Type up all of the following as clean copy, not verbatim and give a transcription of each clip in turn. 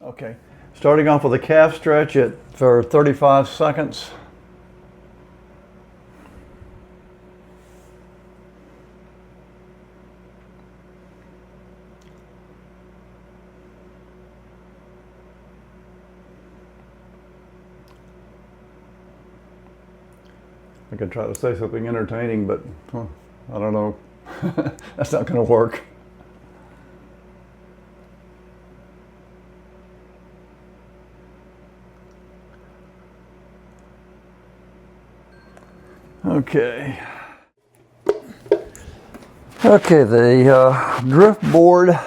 Okay, starting off with a calf stretch for 35 seconds. I could try to say something entertaining, but I don't know. That's not going to work. Okay. Okay, the drift board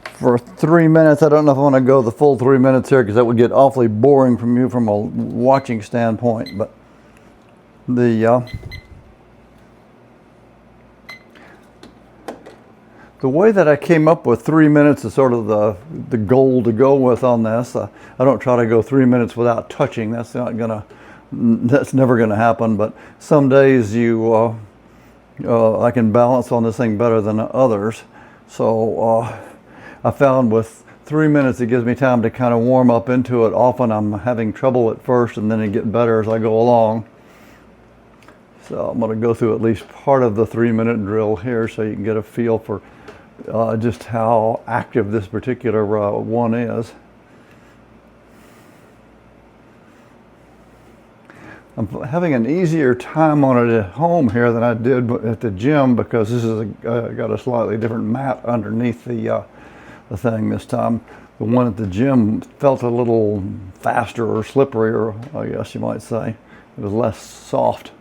for 3 minutes. I don't know if I want to go the full 3 minutes here because that would get awfully boring from you from a watching standpoint, but the way that I came up with 3 minutes is sort of the goal to go with on this. I don't try to go 3 minutes without touching. That's never gonna happen. But some days I can balance on this thing better than others. So I found with 3 minutes it gives me time to kind of warm up into it. Often I'm having trouble at first, and then it gets better as I go along. So I'm going to go through at least part of the 3 minute drill here so you can get a feel for just how active this particular one is. I'm having an easier time on it at home here than I did at the gym because this is got a slightly different mat underneath the thing this time. The one at the gym felt a little faster or slipperier, I guess you might say. It was less soft.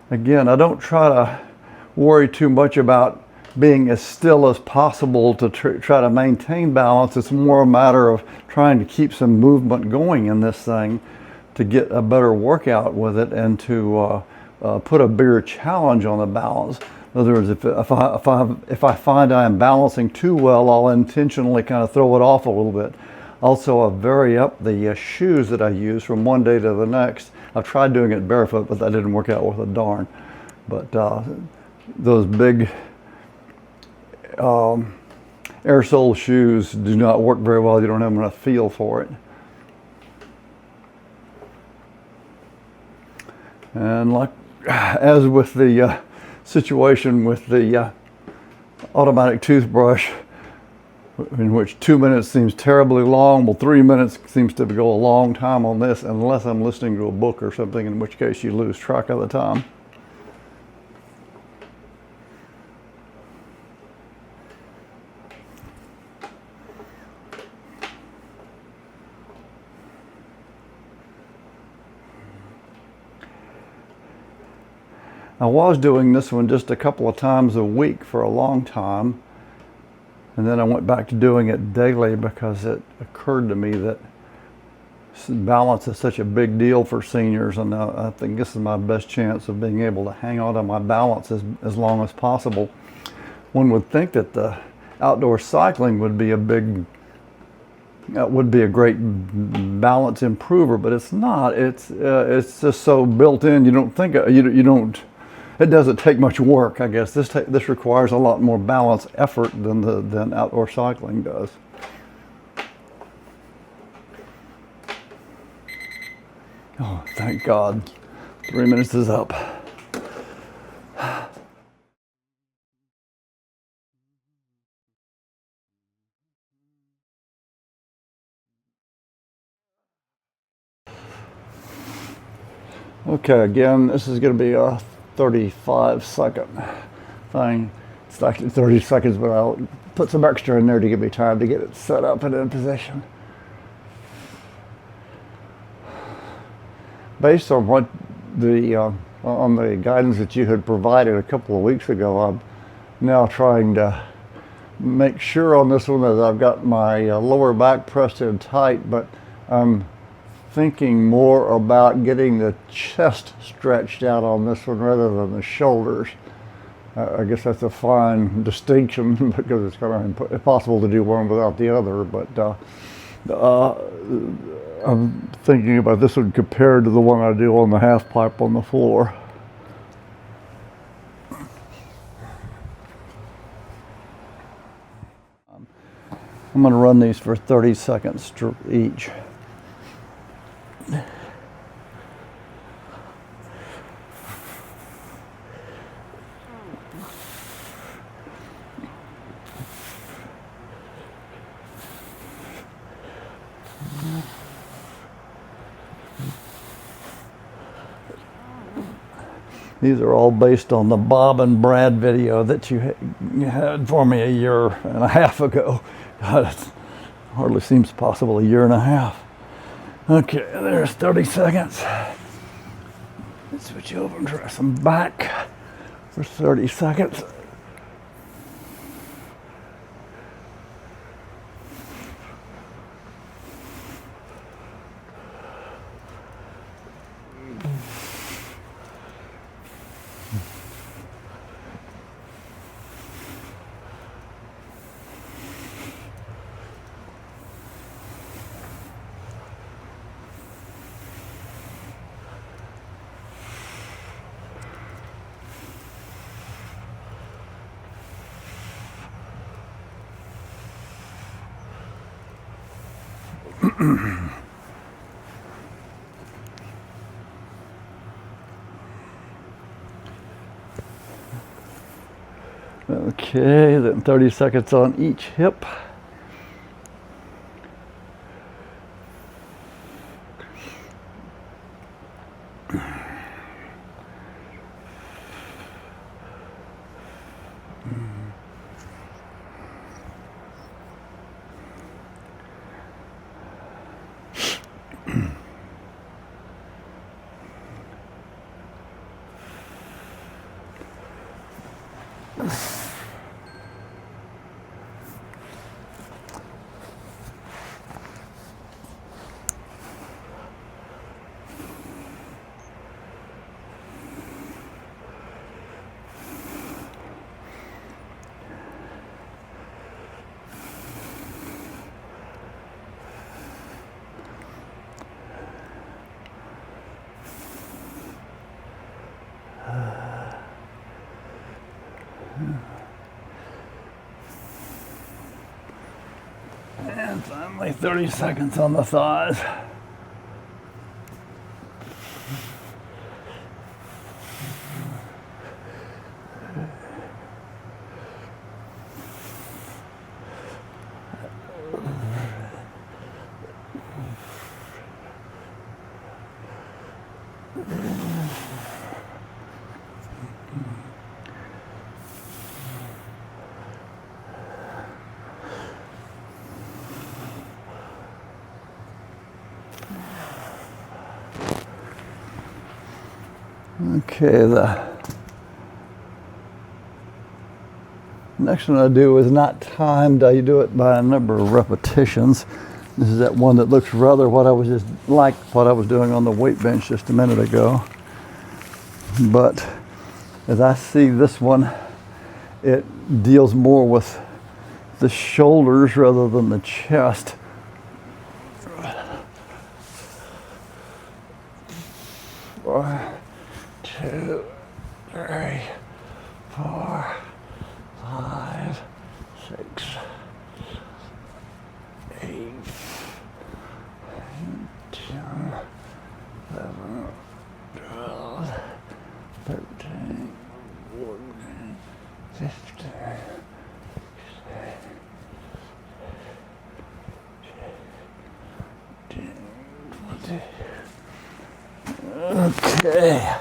Again, I don't try to worry too much about being as still as possible to try to maintain balance. It's more a matter of trying to keep some movement going in this thing to get a better workout with it and to put a bigger challenge on the balance. In other words, if I find I am balancing too well, I'll intentionally kind of throw it off a little bit. Also, I vary up the shoes that I use from one day to the next. I've tried doing it barefoot, but that didn't work out worth a darn. But those big air sole shoes do not work very well. You don't have enough feel for it. And like as with the situation with the automatic toothbrush, in which 2 minutes seems terribly long, well, 3 minutes seems to go a long time on this, unless I'm listening to a book or something, in which case you lose track of the time. I was doing this one just a couple of times a week for a long time. And then I went back to doing it daily because it occurred to me that balance is such a big deal for seniors, and I think this is my best chance of being able to hang on to my balance as long as possible. One would think that the outdoor cycling would be a great balance improver, but it's not. It's just so built in. You don't think you don't. It doesn't take much work, I guess. This requires a lot more balance effort than outdoor cycling does. Oh, thank God. 3 minutes is up. Okay, again, this is going to be a 35-second thing. It's actually 30 seconds, but I'll put some extra in there to give me time to get it set up and in position. Based on what on the guidance that you had provided a couple of weeks ago, I'm now trying to make sure on this one that I've got my lower back pressed in tight, but I'm thinking more about getting the chest stretched out on this one rather than the shoulders. I guess that's a fine distinction because it's kind of impossible to do one without the other, but I'm thinking about this one compared to the one I do on the half pipe on the floor. I'm going to run these for 30 seconds each. These are all based on the Bob and Brad video that you had for me a year and a half ago. God, it hardly seems possible, a year and a half. Okay, there's 30 seconds. Let's switch over and try some back for 30 seconds. Okay, then 30 seconds on each hip. And finally 30 seconds on the thighs. Okay, the next one I do is not timed. I do it by a number of repetitions. This is that one that looks rather what I was doing on the weight bench just a minute ago. But as I see this one, it deals more with the shoulders rather than the chest. 4, 2, 3, 4, 5, 6, 8, 10, 11, 12, 13, 14, 15. Okay.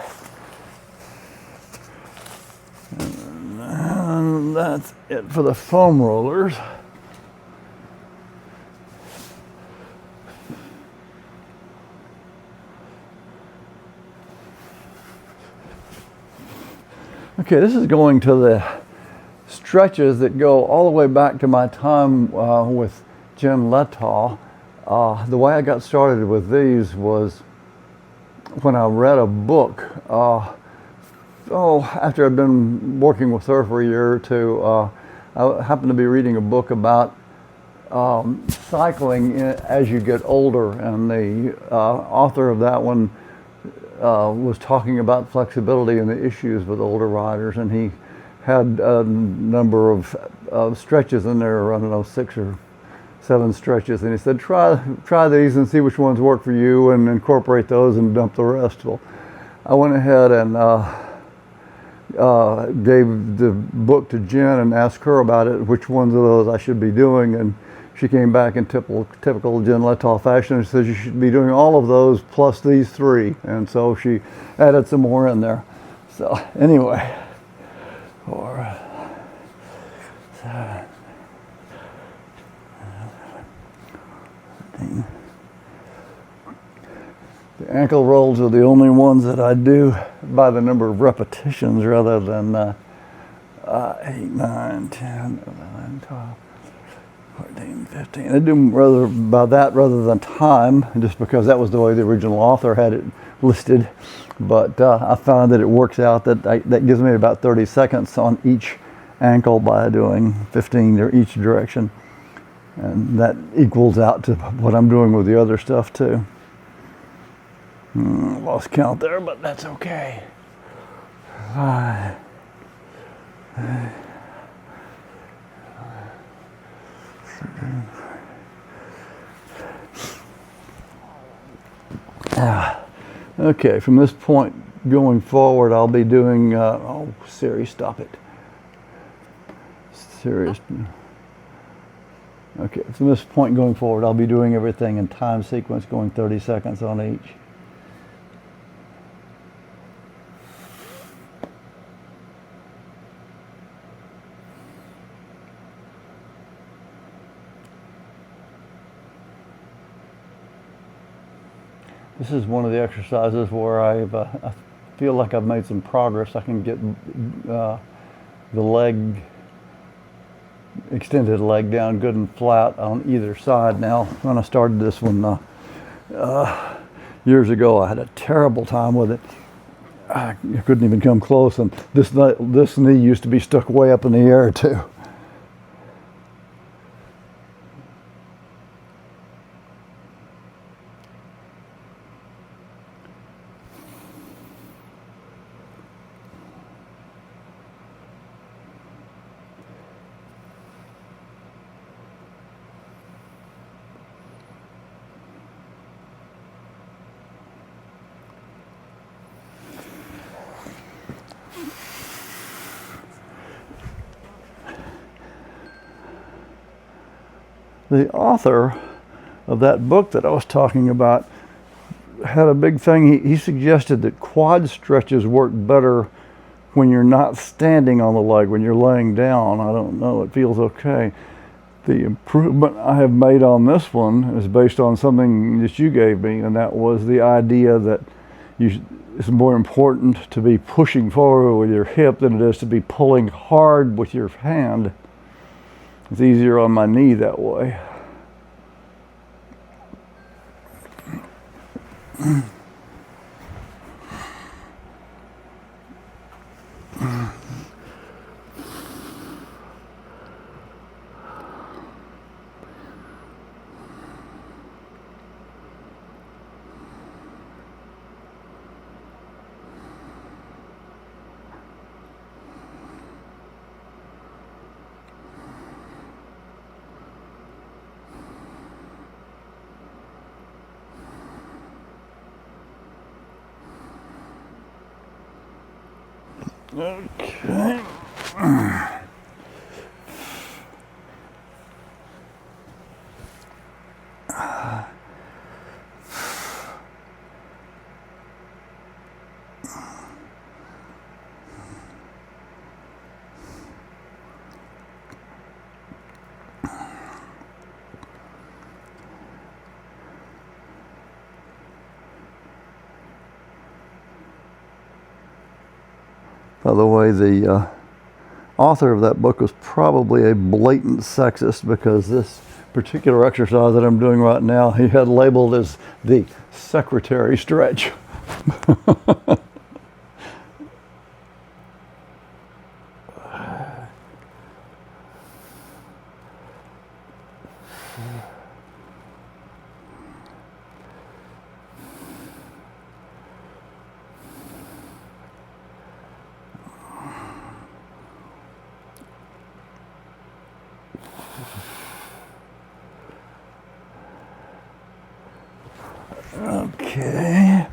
And that's it for the foam rollers. Okay, this is going to the stretches that go all the way back to my time with Jim Letaw. The way I got started with these was when I read a book, after I'd been working with her for a year or two, I happened to be reading a book about cycling as you get older, and the author of that one was talking about flexibility and the issues with older riders, and he had a number of stretches in there, I don't know, 6 or 7 stretches, and he said, try these and see which ones work for you, and incorporate those and dump the rest. Well, I went ahead and gave the book to Jen and asked her about it, which ones of those I should be doing, and she came back in typical Jen Letoff fashion and says you should be doing all of those plus these 3, and so she added some more in there. So anyway, 4, 7, 13. The ankle rolls are the only ones that I do by the number of repetitions rather than 8, 9, 10, 11, 12, 14, 15. I do them rather than time, just because that was the way the original author had it listed. But I found that it works out that gives me about 30 seconds on each ankle by doing 15 in each direction. And that equals out to what I'm doing with the other stuff too. Lost count there, but that's okay. 5. Okay, from this point going forward, I'll be doing, oh, Siri, stop it. Serious. Okay, from this point going forward, I'll be doing everything in time sequence, going 30 seconds on each. This is one of the exercises where I feel like I've made some progress. I can get the leg, extended leg down good and flat on either side now. When I started this one years ago, I had a terrible time with it. I couldn't even come close, and this knee used to be stuck way up in the air too. The author of that book that I was talking about had a big thing. He suggested that quad stretches work better when you're not standing on the leg, when you're laying down. I don't know, it feels okay. The improvement I have made on this one is based on something that you gave me, and that was the idea that it's more important to be pushing forward with your hip than it is to be pulling hard with your hand. It's easier on my knee that way. Okay. By the way, the author of that book was probably a blatant sexist, because this particular exercise that I'm doing right now, he had labeled as the secretary stretch. Okay.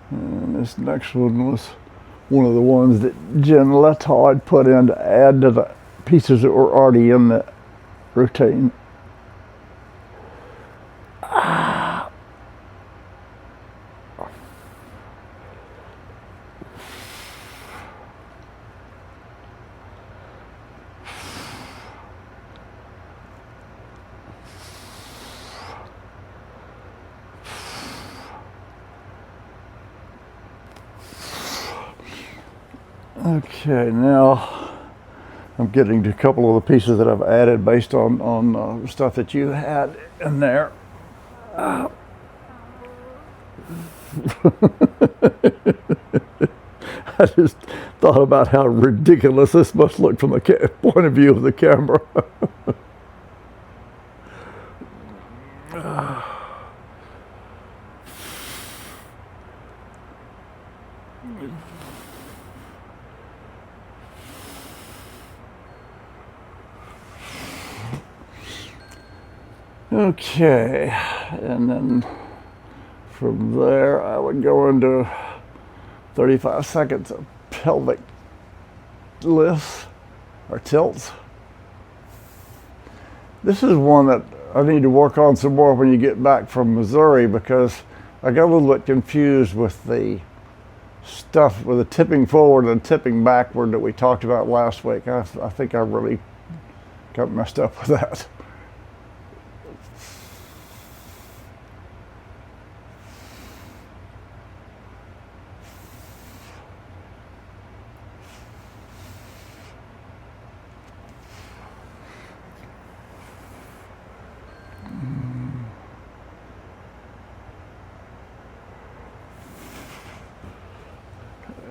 And this next one was one of the ones that Jen Letaw had put in to add to the pieces that were already in the routine. Okay, now I'm getting to a couple of the pieces that I've added based on stuff that you had in there. I just thought about how ridiculous this must look from the point of view of the camera. Okay, and then from there I would go into 35 seconds of pelvic lifts or tilts. This is one that I need to work on some more when you get back from Missouri, because I got a little bit confused with the stuff with the tipping forward and tipping backward that we talked about last week. I think I really got messed up with that.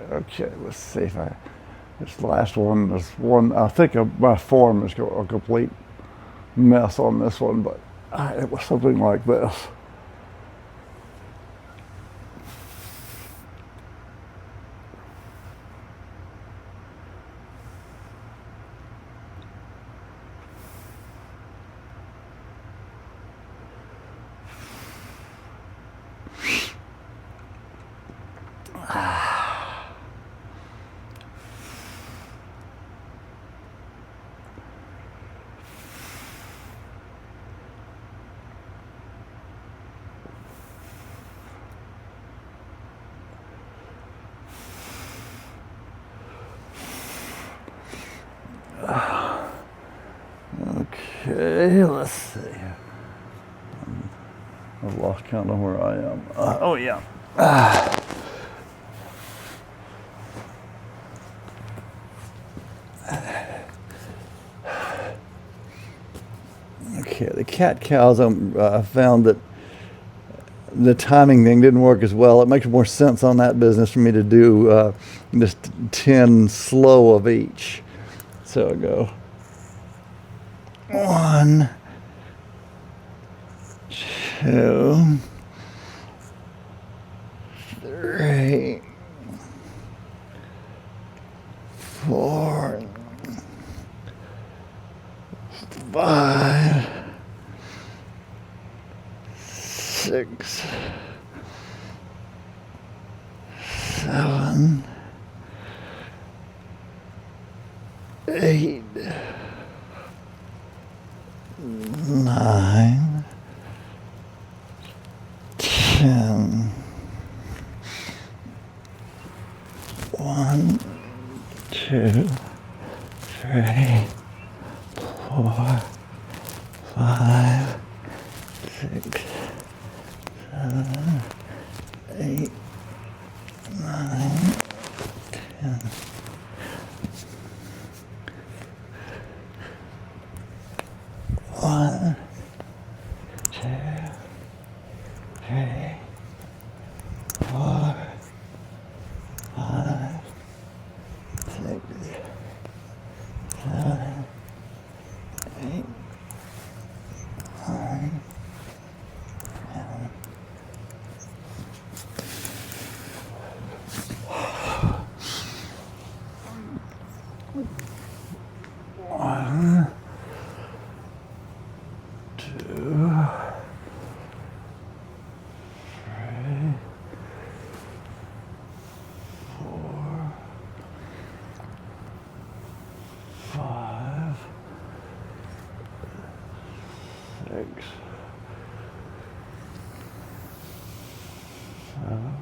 Okay, let's see if this last one is one, I think my form is a complete mess on this one, but it was something like this. Okay, let's see. I've lost count on where I am. Oh yeah. Okay, the cat-cows, I found that the timing thing didn't work as well. It makes more sense on that business for me to do just 10 slow of each. So I go 1, 2, 3, 4, 5, 6, 7, 9, 10. 1, 2, 3, 4, 5, 6, 7, 8, 9, 10. 1, 2, 3, 4, 5, 6, 7, 8, 9, 10. One, 2, 3, 4, 5, 6, 7,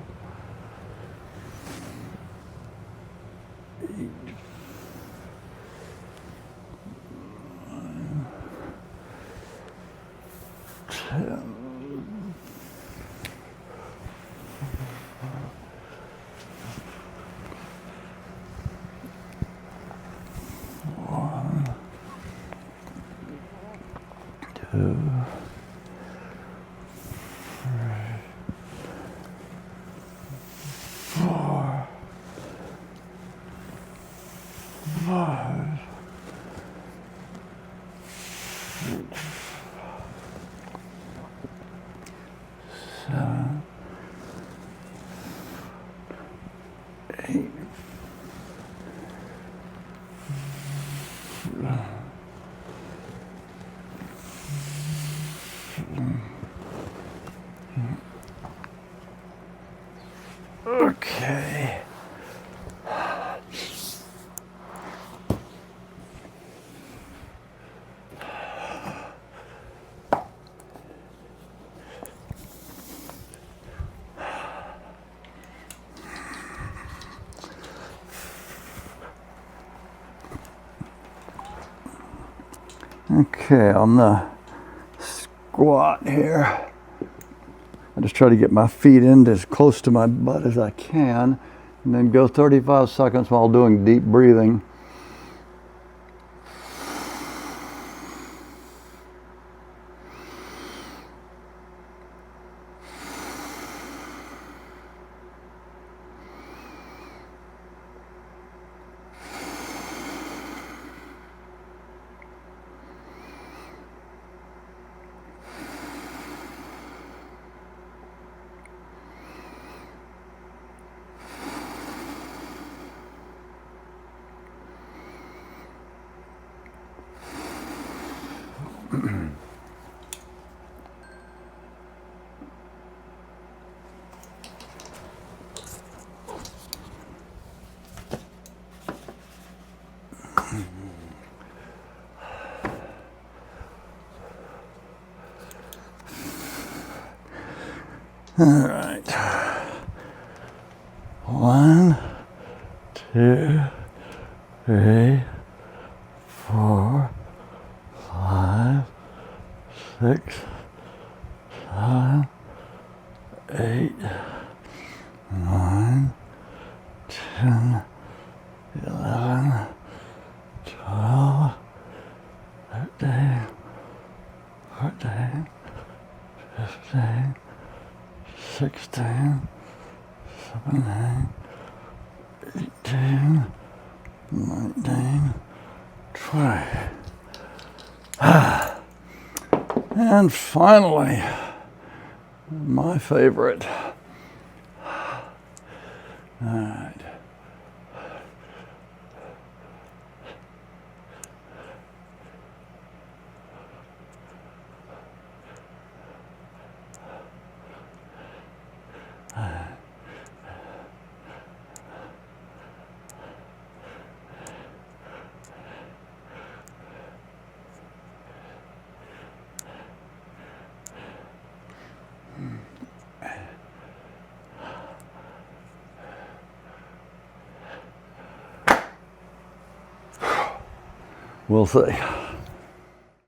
8, 10. One, 2, 3, 4, 5, 6, 7, 8. Okay. Okay, on the squat here, I just try to get my feet in as close to my butt as I can, and then go 35 seconds while doing deep breathing. All right. 1, 2, 3, 4, 5, 6, 7, 8, 9, 10, 11, 12, 13, 14, 15, 16, 17, 18, 19, 20. And finally, my favorite. All right. We'll see.